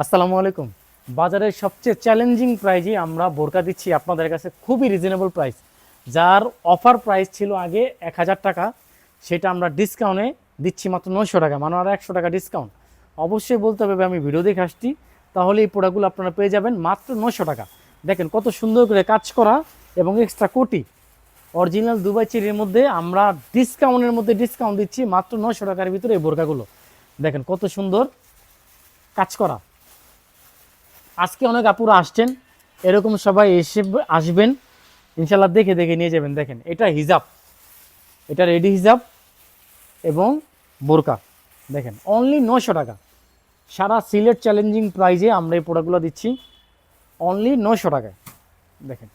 আসসালামু আলাইকুম। বাজারের সবচেয়ে চ্যালেঞ্জিং প্রাইজে আমরা বোরকা দিচ্ছি আপনাদের কাছে খুবই রিজনেবল প্রাইস। যার অফার প্রাইস ছিল আগে 1000 টাকা, সেটা আমরা ডিসকাউন্টে দিচ্ছি মাত্র 900 টাকা, মানে আর 100 টাকা ডিসকাউন্ট। অবশ্যই বলতে হবে আমি ভিডিও দেখে আসছি, তাহলে এই প্রোডাক্টগুলো আপনারা পেয়ে যাবেন মাত্র 900 টাকা। দেখেন কত সুন্দর করে কাজ করা এবং এক্সট্রা কোটি অরিজিনাল দুবাই চেরির মধ্যে আমরা ডিসকাউন্টের মধ্যে ডিসকাউন্ট দিচ্ছি মাত্র 900 টাকার ভিতরে এই বোরকাগুলো। দেখেন কত সুন্দর কাজ করা। আজকে অনেক আপুরা আসছেন, এরকম সবাই এসে আসবেন ইনশাল্লাহ, দেখে দেখে নিয়ে যাবেন। দেখেন এটা হিজাব, এটা রেডি হিজাব এবং বোরকা। দেখেন অনলি 900 টাকা। সারা সিলেট চ্যালেঞ্জিং প্রাইজে আমরা এই প্রোডাক্টগুলো দিচ্ছি অনলি 900 টাকায়। দেখেন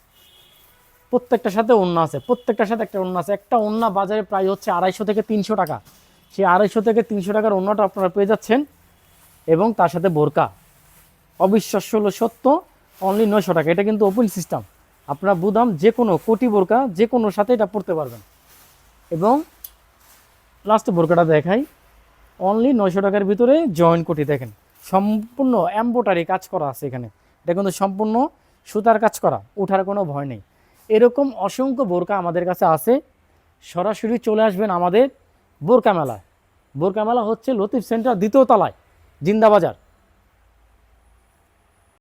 প্রত্যেকটার সাথে ওড়না আছে, প্রত্যেকটার সাথে একটা ওড়না আছে। একটা ওড়না বাজারে প্রায় হচ্ছে 250 থেকে 300 টাকা। সেই 250 থেকে 300 টাকার ওড়নাটা আপনারা পেয়ে যাচ্ছেন এবং তার সাথে বোরকা। অবিশ্বাস্য হলো সত্য, অনলি 900 টাকা। এটা কিন্তু ওপেন সিস্টেম, আপনারা বুদাম যে কোনো কোটি বোরকা যে কোনোর সাথে এটা পড়তে পারবেন। এবং লাস্টে বোরকাটা দেখাই, অনলি 900 টাকার ভিতরে জয়েন্ট কোটি। দেখেন সম্পূর্ণ এমব্রয়ডারি কাজ করা আছে এখানে, এটা কিন্তু সম্পূর্ণ সুতার কাজ করা, ওঠার কোনো ভয় নেই। এরকম অসংখ্য বোরকা আমাদের কাছে আছে। সরাসরি চলে আসবেন আমাদের বোরকা মেলায়। বোরকা মেলা হচ্ছে লতিফ সেন্টার 2য় তলায়, জিন্দাবাজার।